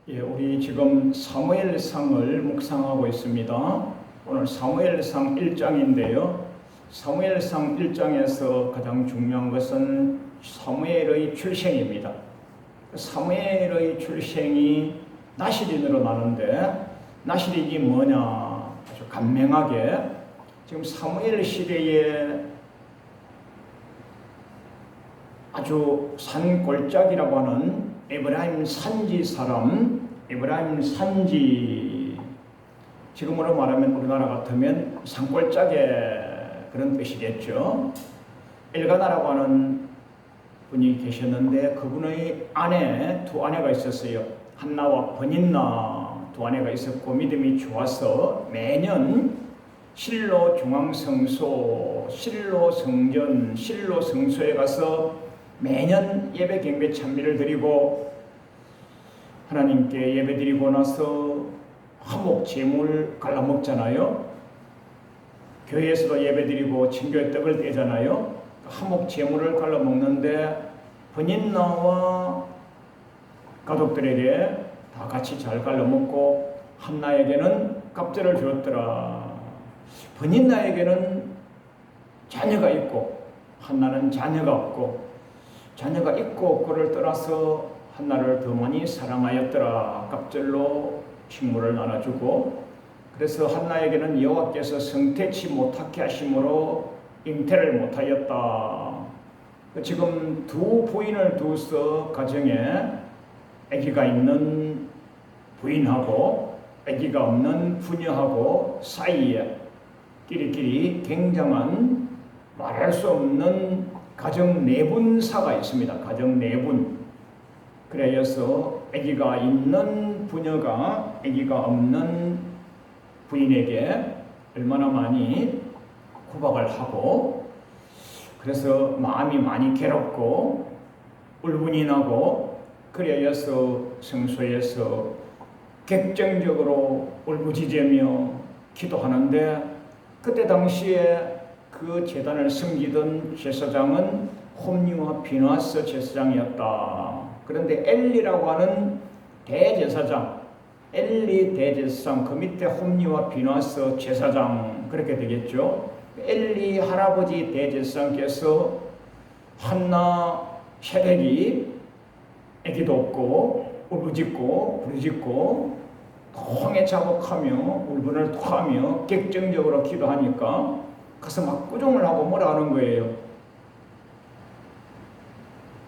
우리 지금 사무엘상을 묵상하고 있습니다. 오늘 사무엘상 1장인데요. 사무엘상 1장에서 가장 중요한 것은 사무엘의 출생입니다. 사무엘의 출생이 나실인으로 나는데 나실인이 뭐냐 아주 간명하게 지금 사무엘 시대에 아주 산골짜기라고 하는 에브라임 산지 사람, 에브라임 산지, 지금으로 말하면 우리나라 같으면 산골짜기 그런 뜻이겠죠. 엘가나라고 하는 분이 계셨는데 그분의 아내, 두 아내가 있었어요. 한나와 버닌나 두 아내가 있었고 믿음이 좋아서 매년 실로 중앙성소, 실로 성전, 실로 성소에 가서 매년 예배 경배 찬미를 드리고 하나님께 예배 드리고 나서 화목 제물 갈라 먹잖아요. 교회에서도 예배 드리고 친교의 떡을 떼잖아요. 화목 제물을 갈라 먹는데 버닌나와 가족들에게 다 같이 잘 갈라 먹고 한나에게는 갑절을 주었더라. 버닌나에게는 자녀가 있고 한나는 자녀가 없고, 자녀가 있고 없고를 떠나서 한나를 더 많이 사랑하였더라. 갑절로 식물을 나눠주고, 그래서 한나에게는 여호와께서 성태치 못하게 하심으로 잉태를 못하였다. 지금 두 부인을 두서 가정에 아기가 있는 부인하고 아기가 없는 부녀하고 사이에 끼리끼리 굉장한 말할 수 없는 가정 내분사가 있습니다. 가정 내분. 그래서 아기가 있는 부녀가 아기가 없는 부인에게 얼마나 많이 구박을 하고, 그래서 마음이 많이 괴롭고 울분이 나고, 그래서 성소에서 객정적으로 울부짖으며 기도하는데, 그때 당시에 그 제단을 섬기던 제사장은 홈리와 비나스 제사장이었다. 그런데 엘리라고 하는 대제사장, 엘리 대제사장, 그 밑에 홈리와 비나스 제사장, 그렇게 되겠죠. 엘리 할아버지 대제사장께서 한나 새댁이 애기도 없고 울부짖고 부르짖고 통에 자복하며 울분을 토하며 객정적으로 기도하니까 가서 막 꾸중을 하고 뭐라 하는 거예요.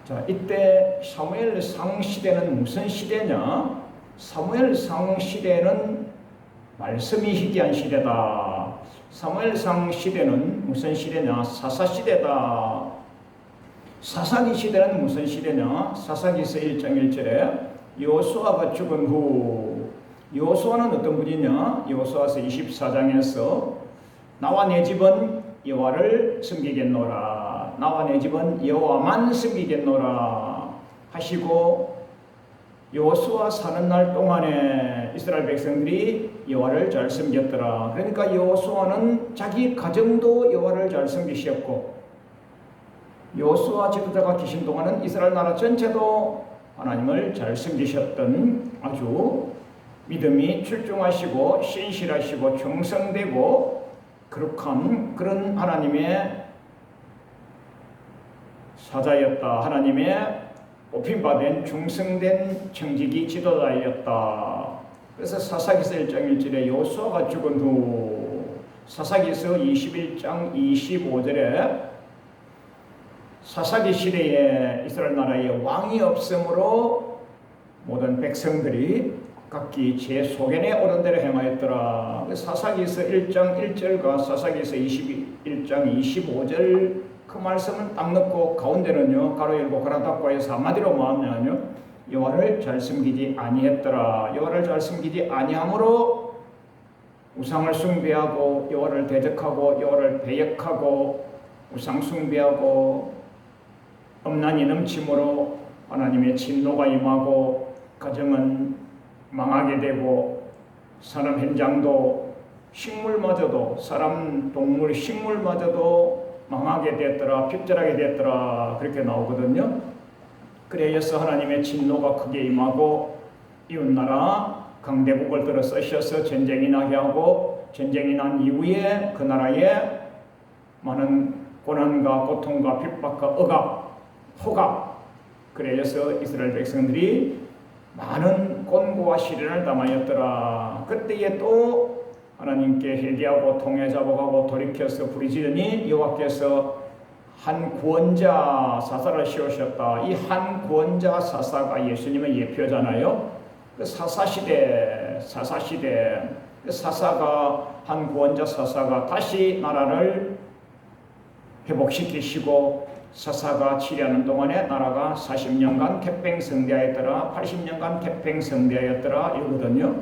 자, 이때 사무엘상 시대는 무슨 시대냐? 사무엘상 시대는 말씀이 희귀한 시대다. 사무엘상 시대는 무슨 시대냐? 사사시대다. 사사기 시대는 무슨 시대냐? 사사기서 1장 1절에 여호수아가 죽은 후, 여호수아는 어떤 분이냐? 여호수아서 24장에서 나와 내 집은 여호와를 섬기겠노라, 나와 내 집은 여호와만 섬기겠노라 하시고, 여호수아 사는 날 동안에 이스라엘 백성들이 여호와를 잘 섬겼더라. 그러니까 여호수아는 자기 가정도 여호와를 잘 섬기셨고, 여호수아 지도자가 계신 동안은 이스라엘 나라 전체도 하나님을 잘 섬기셨던 아주 믿음이 출중하시고 신실하시고 충성되고 거룩한 그런 하나님의 사자였다. 하나님의 뽑힘받은 충성된 청지기 지도자였다. 그래서 사사기서 1장 1절에 여호수아가 죽은 후, 사사기서 21장 25절에 사사기 시대에 이스라엘 나라에 왕이 없으므로 모든 백성들이 각기 제 소견에 오른 대로 행하였더라. 사사기서 1장 1절과 사사기서 21장 25절 그 말씀을 딱 넣고 가운데는요, 가로 열고 가로 닫고 해서 한마디로 뭐하냐면요, 여호와를 잘 섬기지 아니했더라. 여호와를 잘 섬기지 아니함으로 우상을 숭배하고 여호와를 대적하고 여호와를 배역하고 우상 숭배하고 음란이 넘침으로 하나님의 진노가 임하고 가정은 망하게 되고 사람 현장도 식물마저도 사람 동물 식물마저도 망하게 됐더라, 핍절하게 됐더라, 그렇게 나오거든요. 그래서 하나님의 진노가 크게 임하고 이웃나라 강대국을 들어 쓰셔서 전쟁이 나게 하고, 전쟁이 난 이후에 그 나라에 많은 고난과 고통과 핍박과 억압, 폭압, 그래서 이스라엘 백성들이 많은 곤고와 시련을 당하였더라. 그때에 또 하나님께 회개하고 통해 잡아가고 돌이켜서 부르짖으니 여호와께서 한 구원자 사사를 세우셨다. 이 한 구원자 사사가 예수님의 예표잖아요. 그 사사시대, 그 사사가, 한 구원자 사사가 다시 나라를 회복시키시고, 사사가 치료하는 동안에 나라가 40년간 태평성대하였더라, 80년간 태평성대하였더라 이거거든요.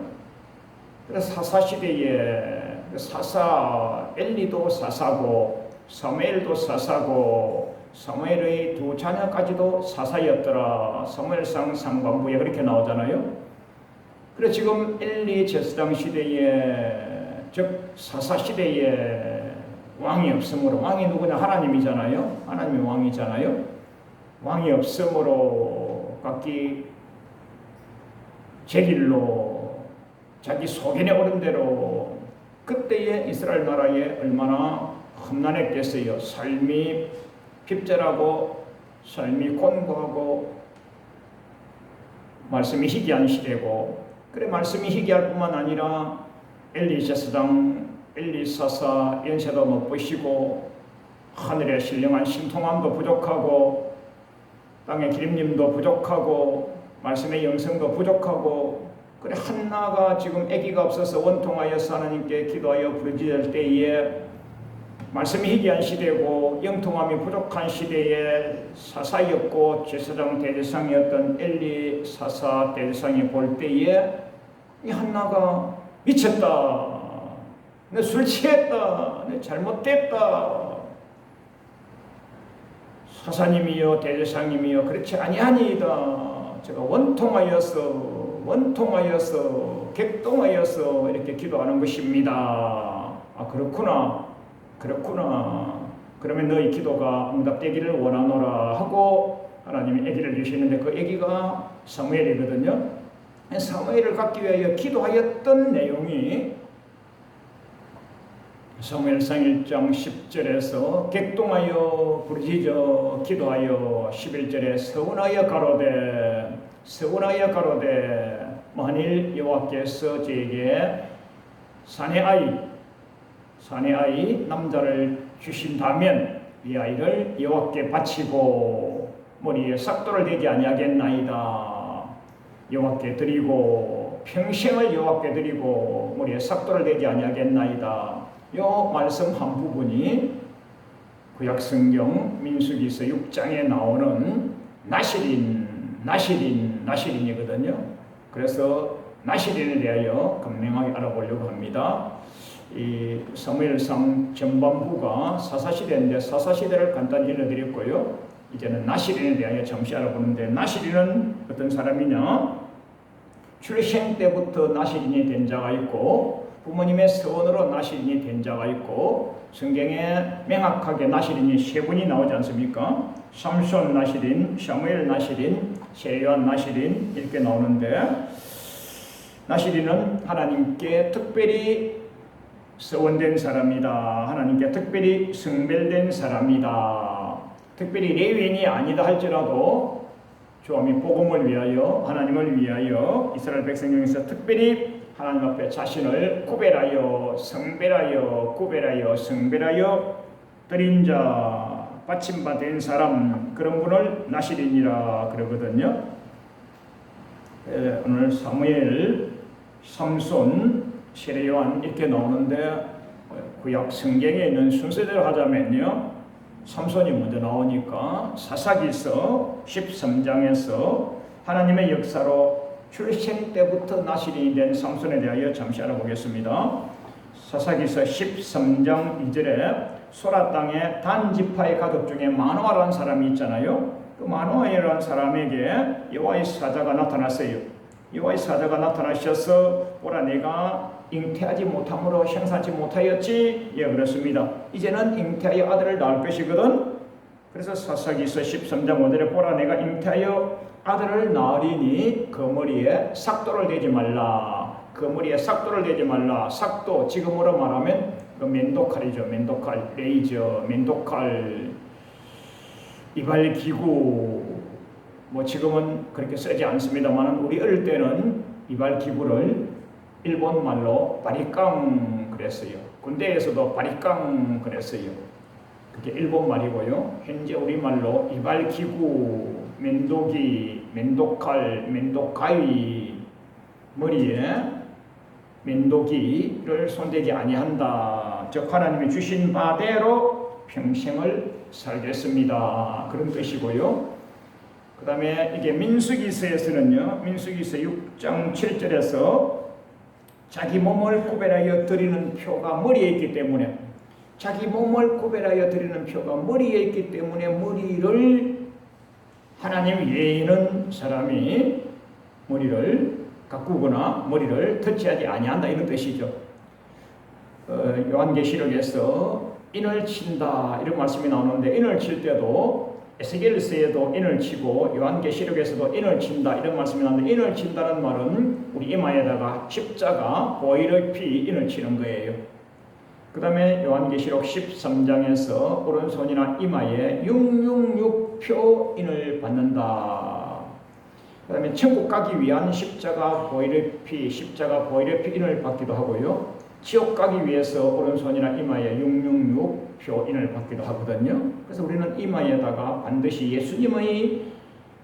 그래서 사사시대에 사사, 엘리도 사사고 사무엘도 사사고 사무엘의 두 자녀까지도 사사였더라. 사무엘상 3관부에 그렇게 나오잖아요. 그래서 지금 엘리 제사장 시대에, 즉 사사시대에 왕이 없으므로, 왕이 누구냐? 하나님이잖아요. 하나님이 왕이잖아요. 왕이 없으므로 각기 제 길로 자기 소견에 오른 대로, 그때의 이스라엘 나라에 얼마나 험난했겠어요. 삶이 핍절하고 삶이 곤고하고 말씀이 희귀한 시대고, 그래 말씀이 희귀할 뿐만 아니라 엘리 제사장, 엘리 사사 연세도 못 보시고 하늘의 신령한 신통함도 부족하고 땅의 기름님도 부족하고 말씀의 영성도 부족하고, 그래 한나가 지금 아기가 없어서 원통하여서 하나님께 기도하여 부르짖을 때에 말씀이 희귀한 시대고 영통함이 부족한 시대에 사사였고 제사장 대제사장이었던 엘리 사사 대제사장이 볼 때에 이 한나가 미쳤다, 내 술 취했다, 내 잘못됐다, 사사님이여 대제사장님이여 그렇지 아니하니이다, 제가 원통하여서 객동하여서 이렇게 기도하는 것입니다. 아 그렇구나. 그러면 너희 기도가 응답되기를 원하노라 하고 하나님이 아기를 주시는데, 그 아기가 사무엘이거든요. 사무엘을 갖기 위하여 기도하였던 내용이 사무엘상 1장 10절에서 객동하여 부르짖어 기도하여, 11절에 서운하여 가로되 만일 여호와께서 저에게 사내 아이 남자를 주신다면 이 아이를 여호와께 바치고 머리에 삭도를 대지 아니하겠나이다. 여호와께 드리고 평생을 여호와께 드리고 머리에 삭도를 대지 아니하겠나이다. 요 말씀 한 부분이 구약성경 민수기서 6장에 나오는 나실인이거든요. 그래서 나실인에 대하여 간명하게 알아보려고 합니다. 이 사무엘상 전반부가 사사시대인데 사사시대를 간단히 일러드렸고요. 이제는 나실인에 대하여 잠시 알아보는데, 나실인은 어떤 사람이냐? 출생 때부터 나실인이 된 자가 있고 부모님의 서원으로 나실인이 된 자가 있고, 성경에 명확하게 나실인이 세 분이 나오지 않습니까? 삼손 나실인, 사무엘 나실인, 세요한 나실인 이렇게 나오는데, 나실인은 하나님께 특별히 서원된 사람이다. 하나님께 특별히 성별된 사람이다. 특별히 레위인이 아니다 할지라도 주님이 복음을 위하여, 하나님을 위하여 이스라엘 백성 중에서 특별히 하나님 앞에 자신을 구별하여 성별하여 드린 자, 받침받은 사람, 그런 분을 나실인이라 그러거든요. 오늘 사무엘, 삼손, 세례요한 이렇게 나오는데, 구약 성경에 있는 순서대로 하자면요, 삼손이 먼저 나오니까 사사기서 13장에서 하나님의 역사로 출생 때부터 나실인이 된 삼손에 대하여 잠시 알아보겠습니다. 사사기서 13장 2절에 소라 땅에 단 지파의 가족 중에 마노아라는 사람이 있잖아요. 그 마노아라는 사람에게 여호와의 사자가 나타났어요. 여호와의 사자가 나타나셔서 보라, 내가 잉태하지 못함으로 생산하지 못하였지. 예, 그렇습니다. 이제는 잉태하여 아들을 낳을 것이거든. 그래서 사사기서 13장 5절에 보라, 내가 잉태하여 아들을 낳으리니 그 머리에 삭도를 대지 말라. 그 머리에 삭도를 대지 말라. 삭도 지금으로 말하면 그 면도칼이죠. 면도칼, 레이저, 면도칼, 이발기구. 뭐 지금은 그렇게 쓰지 않습니다만 우리 어릴 때는 이발기구를 일본 말로 바리깡 그랬어요. 군대에서도 바리깡 그랬어요. 그게 일본 말이고요. 현재 우리말로 이발기구, 면도기, 면도칼, 면도가위, 머리에 면도기를 손대지 아니한다. 즉 하나님이 주신 바대로 평생을 살겠습니다. 그런 뜻이고요. 그 다음에 이게 민수기서에서는요. 민수기서 6장 7절에서 자기 몸을 구별하여 드리는 표가 머리에 있기 때문에 자기 몸을 구별하여 드리는 표가 머리에 있기 때문에 머리를 하나님 예의는 사람이 머리를 가꾸거나 머리를 터치하지 아니한다 이런 뜻이죠. 요한계시록에서 인을 친다 이런 말씀이 나오는데 인을 칠 때도 에스겔서에도 인을 치고 요한계시록에서도 인을 친다 이런 말씀이 나오는데 인을 친다는 말은 우리 이마에다가 십자가 보혈의 피 인을 치는 거예요. 그 다음에 요한계시록 13장에서 오른손이나 이마에 666표 인을 받는다. 그 다음에 천국 가기 위한 십자가 보혈의 피, 십자가 보혈의 피 인을 받기도 하고요. 지옥 가기 위해서 오른손이나 이마에 666표 인을 받기도 하거든요. 그래서 우리는 이마에다가 반드시 예수님의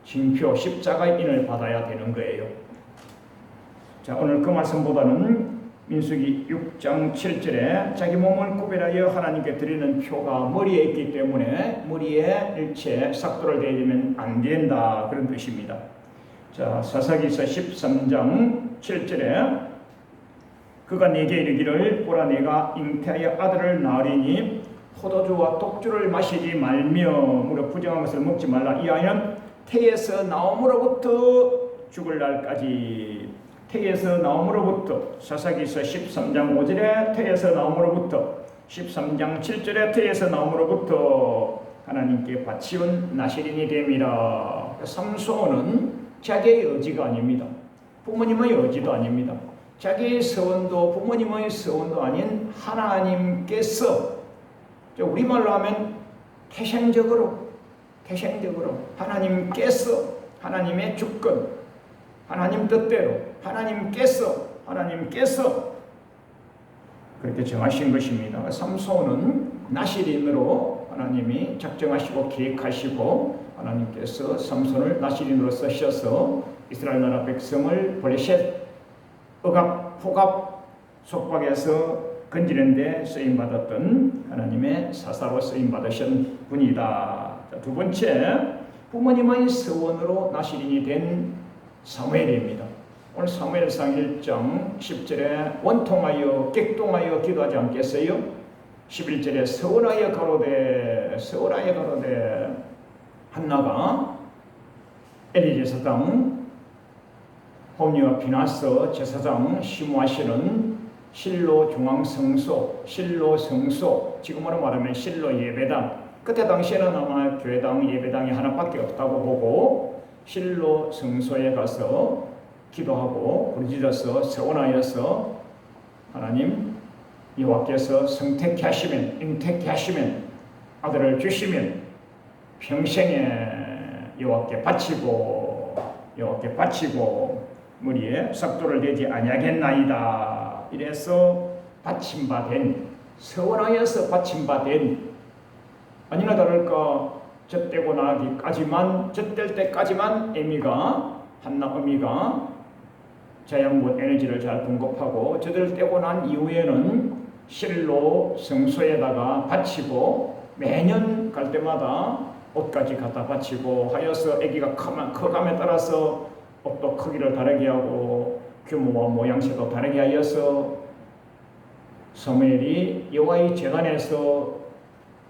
징표, 십자가의 인을 받아야 되는 거예요. 자, 오늘 그 말씀보다는 민수기 6장 7절에 자기 몸을 구별하여 하나님께 드리는 표가 머리에 있기 때문에 머리에 일체 삭도를 대면 안 된다 그런 뜻입니다. 자, 사사기서 13장 7절에 그가 내게 이르기를 보라 내가 잉태하여 아들을 낳으리니 포도주와 독주를 마시지 말며 무릇 부정한 것을 먹지 말라. 이 아이는 태에서 나옴으로부터 죽을 날까지 태에서 나옴으로부터 사사기서 13장 5절에 태에서 나옴으로부터 13장 7절에 태에서 나옴으로부터 하나님께 바치운 나시린이 됨이라. 삼손은 자기의 의지가 아닙니다. 부모님의 의지도 아닙니다. 자기의 서원도 부모님의 서원도 아닌 하나님께서 우리말로 하면 태생적으로 하나님께서 하나님의 주권 하나님 뜻대로 하나님께서 그렇게 정하신 것입니다. 삼손은 나시린으로 하나님이 작정하시고 계획하시고 하나님께서 삼손을 나시린으로 쓰셔서 이스라엘 나라 백성을 블레셋 억압, 폭압, 속박에서 건지는 데 쓰임받았던 하나님의 사사로 쓰임받으신 분이다. 자, 두 번째, 부모님의 서원으로 나시린이 된 사무엘입니다. 오늘 사무엘상 1장 10절에 원통하여 객동하여 기도하지 않겠어요? 11절에 서원하여 가로되 한나가 엘리 제사장 홈리와 비나스 제사장 심무하시는 실로 중앙성소, 실로 성소, 지금으로 말하면 실로 예배당. 그때 당시에는 아마 교회당, 예배당이 하나밖에 없다고 보고 실로 성소에 가서 기도하고 부르짖어서 서원하여서 하나님 여호와께서 성택케 하시면, 잉택케 하시면, 아들을 주시면 평생에 여호와께 바치고 머리에 삭도를 대지 아니하겠나이다. 이래서 받침받은 서원하여서 받침받은 아니나 다를까 젖대고 나기까지만 젖댈 때까지만 한나 어미가 자양분 에너지를 잘 공급하고 젖을 떼고 난 이후에는 실로 성소에다가 바치고 매년 갈 때마다 옷까지 갖다 바치고 하여서 아기가 커감에 따라서 옷도 크기를 다르게 하고 규모와 모양새도 다르게 하여서 사무엘이 여호와의 제단에서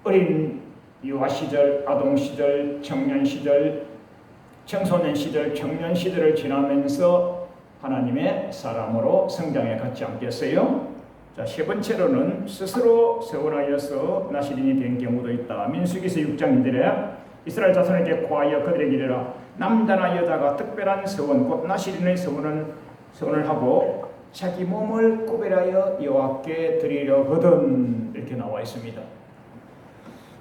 어린 유아 시절, 아동 시절, 청년 시절, 청소년 시절, 청년 시절을 지나면서 하나님의 사람으로 성장해 갔지 않겠어요? 자, 세 번째로는 스스로 서원하여서 나시린이 된 경우도 있다. 민수기서 6장 2절에 이스라엘 자손에게 고하여 그들에게 이르라 남자나 여자가 특별한 서원 곧 나시린의 서원을 하고 자기 몸을 구별하여 여호와께 드리려거든 이렇게 나와 있습니다.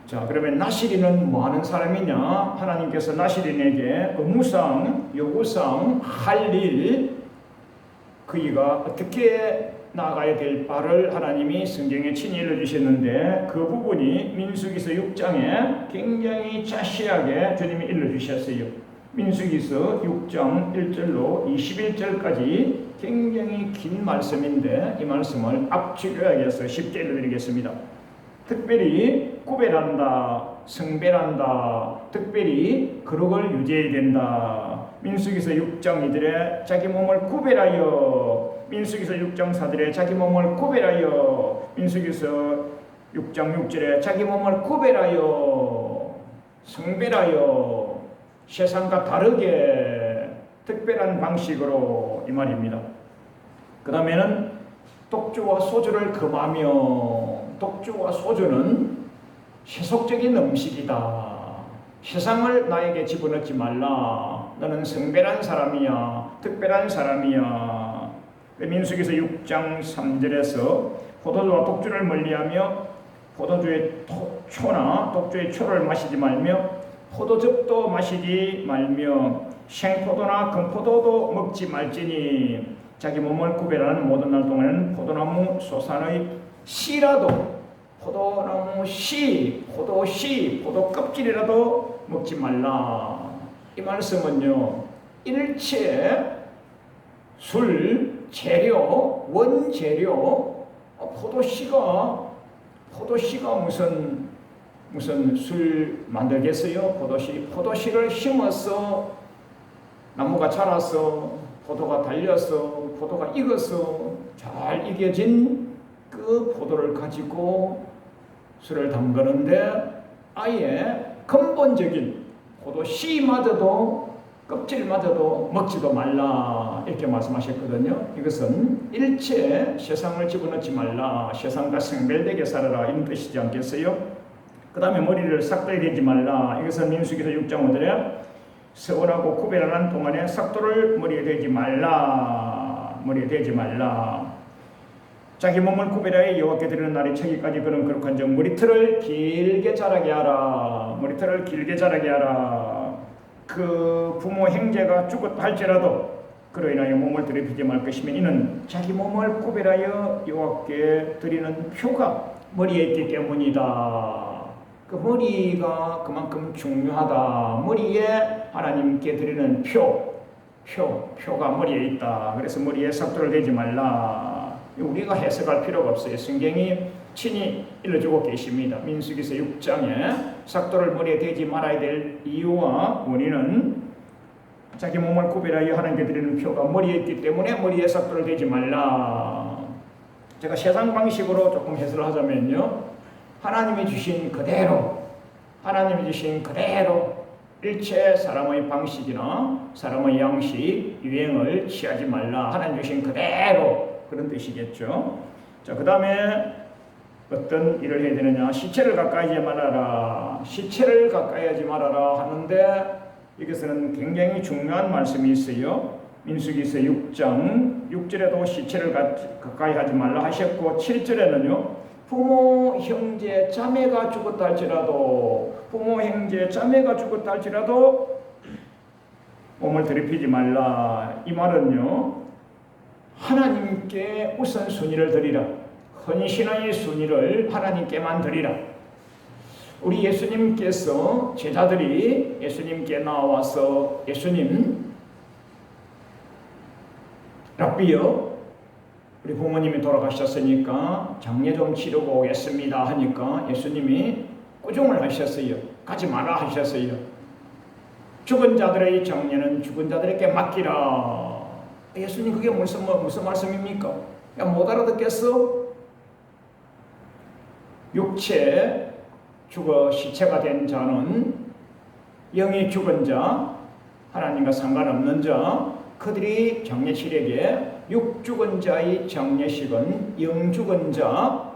자, 그러면 나시린은 뭐 하는 사람이냐? 하나님께서 나시린에게 의무상, 요구상, 할 일, 그이가 어떻게 나아가야 될 바를 하나님이 성경에 친히 일러주셨는데 그 부분이 민수기서 6장에 굉장히 자세하게 주님이 일러주셨어요. 민수기서 6장 1절로 21절까지 굉장히 긴 말씀인데 이 말씀을 앞줄여야겠어서 쉽게 일러드리겠습니다. 특별히 구별한다, 성별한다, 특별히 거룩을 유지해야 된다. 민수기서 6장 2절에 자기 몸을 구별하여, 민수기서 6장 4절에 자기 몸을 구별하여, 민수기서 6장 6절에 자기 몸을 구별하여, 성별하여, 세상과 다르게 특별한 방식으로 이 말입니다. 그 다음에는 독주와 소주를 금하며, 독주와 소주는 세속적인 음식이다. 세상을 나에게 집어넣지 말라. 너는 성별한 사람이야. 특별한 사람이야. 민수기서 6장 3절에서 포도주와 독주를 멀리하며 포도주의 초나 독주의 초를 마시지 말며 포도즙도 마시지 말며 생포도나 금포도도 먹지 말지니 자기 몸을 구별하는 모든 날 동안에는 포도나무 소산의 씨라도 포도나무 씨, 포도 껍질이라도 먹지 말라. 이 말씀은요, 일체 술, 재료, 원재료, 포도씨가 무슨 술 만들겠어요? 포도씨를 심어서 나무가 자라서 포도가 달려서 포도가 익어서 잘 익어진 그 포도를 가지고 술을 담그는데 아예 근본적인 포도 씨마저도 껍질마저도 먹지도 말라 이렇게 말씀하셨거든요. 이것은 일체 세상을 집어넣지 말라, 세상과 성별되게 살아라 이런 뜻이지 않겠어요? 그 다음에 머리를 삭도에 대지 말라. 이것은 민수기서 6장 5절에 서원하고 구별하는 동안에 삭도를 머리에 대지 말라. 자기 몸을 구별하여 여호와께 드리는 날이 차기까지 그런 거룩한 점 머리털을 길게 자라게 하라. 그 부모 형제가 죽었다 할지라도 그로 인하여 몸을 더럽히지 말 것이면 이는 자기 몸을 구별하여 여호와께 드리는 표가 머리에 있기 때문이다. 그 머리가 그만큼 중요하다. 머리에 하나님께 드리는 표가 머리에 있다. 그래서 머리에 삭도를 대지 말라. 우리가 해석할 필요가 없어요. 성경이 친히 일러주고 계십니다. 민수기서 6장에 삭도를 머리에 대지 말아야 될 이유와 원인은 자기 몸을 구별하여 하나님께 드리는 표가 머리에 있기 때문에 머리에 삭도를 대지 말라. 제가 세상 방식으로 조금 해설을 하자면요, 하나님이 주신 그대로 일체 사람의 방식이나 사람의 양식, 유행을 취하지 말라. 하나님 주신 그대로 그런 뜻이겠죠. 자, 그 다음에 어떤 일을 해야 되느냐? 시체를 가까이 하지 말아라 하는데 여기서는 굉장히 중요한 말씀이 있어요. 민수기서 6장 6절에도 시체를 가까이 하지 말라 하셨고 7절에는요. 부모, 형제, 자매가 죽었다 할지라도 몸을 더럽히지 말라. 이 말은요, 하나님께 우선순위를 드리라. 헌신의 순위를 하나님께만 드리라. 우리 예수님께서 제자들이 예수님께 나와서 예수님, 랍비여, 우리 부모님이 돌아가셨으니까 장례 좀 치르고 오겠습니다 하니까 예수님이 꾸중을 하셨어요. 가지 마라 하셨어요. 죽은 자들의 장례는 죽은 자들에게 맡기라. 예수님 그게 무슨 말씀입니까? 야, 못 알아듣겠어? 육체 죽어 시체가 된 자는 영이 죽은 자, 하나님과 상관없는 자, 그들이 장례식에게 육 죽은 자의 장례식은 영 죽은 자,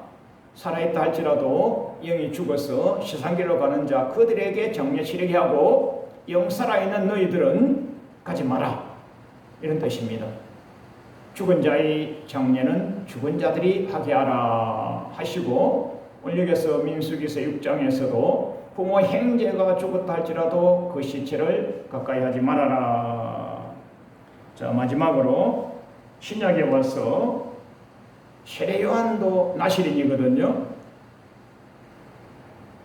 살아있다 할지라도 영이 죽어서 시상길로 가는 자 그들에게 장례치르게 하고 영 살아있는 너희들은 가지 마라, 이런 뜻입니다. 죽은 자의 장례는 죽은 자들이 하게 하라 하시고, 오늘 여기서 민수기서 6장에서도 부모 형제가 죽었다 할지라도 그 시체를 가까이 하지 말아라. 자, 마지막으로 신약에 와서 세례 요한도 나실인이거든요.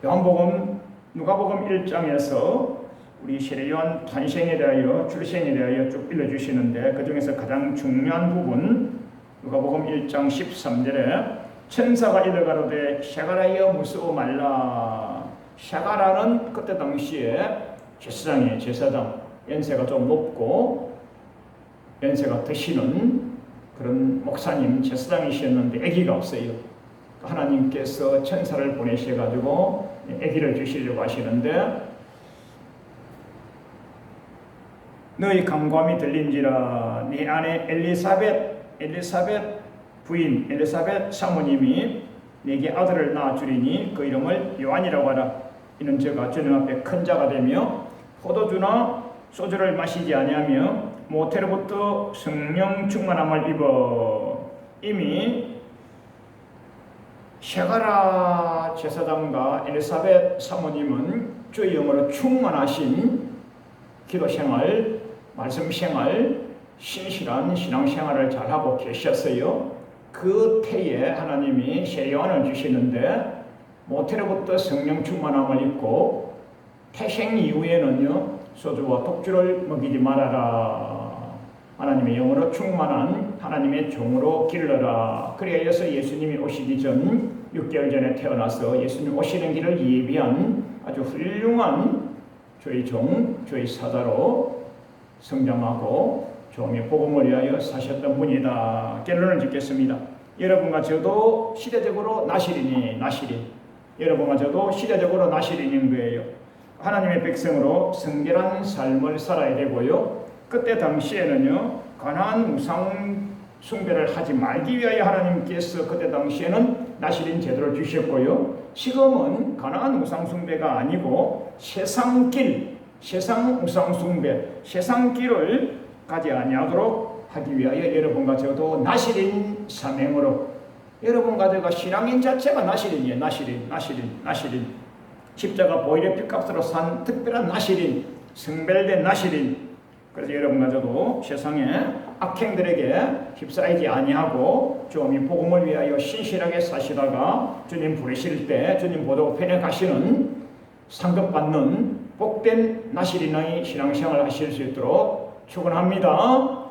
요한복음, 누가복음 1장에서 우리 세례 요한 탄생에 대하여, 출생에 대하여 쭉 읽어주시는데, 그 중에서 가장 중요한 부분, 누가복음 1장 13절에 천사가 이르가로되 샤가라여 무서워 말라. 샤가라는 그때 당시에 제사장, 연세가 좀 높고 연세가 드시는 그런 목사님, 제사장이셨는데 아기가 없어요. 하나님께서 천사를 보내셔가지고 아기를 주시려고 하시는데, 너희 간구함이 들린지라. 네 아내 엘리사벳 부인 엘리사벳 사모님이 네게 아들을 낳아주리니 그 이름을 요한이라고 하라. 이는 저가 주님 앞에 큰 자가 되며 포도주나 소주를 마시지 아니하며 모태로부터 성령 충만함을 입어. 이미 샤가라 제사장과 엘리사벳 사모님은 주의 영으로 충만하신 기도생활, 말씀생활, 신실한 신앙생활을 잘하고 계셨어요. 그 태에 하나님이 세례 요한을 주시는데 모태로부터 성령 충만함을 입고 태생 이후에는요 소주와 독주를 먹이지 말아라. 하나님의 영으로 충만한 하나님의 종으로 길러라. 그래서 예수님이 오시기 전 6개월 전에 태어나서 예수님 오시는 길을 예비한 아주 훌륭한 주의 종, 주의 사자로 성장하고 종의 복음을 위하여 사셨던 분이다. 결론을 짓겠습니다. 여러분과 저도 시대적으로 나실인. 여러분과 저도 시대적으로 나실인인 거예요. 하나님의 백성으로 성결한 삶을 살아야 되고요. 그때 당시에는요 가나안 우상 숭배를 하지 말기 위하여 하나님께서 그때 당시에는 나실인 제도를 주셨고요. 지금은 가나안 우상 숭배가 아니고 세상길, 세상 우상 숭배, 세상길을 가지 아니하도록 하기 위하여 여러분과 저도 나실인 사명으로, 여러분과 저가 신앙인 자체가 나실인이에요. 나실인. 십자가 보혈의 피값으로 산 특별한 나실인, 성별된 나실인. 그래서 여러분과 저도 세상의 악행들에게 휩싸이지 아니하고 주님이 복음을 위하여 신실하게 사시다가 주님 부르실 때 주님 보도편에 가시는 상급받는 복된 나실인의 신앙생활을 하실 수 있도록 축원합니다.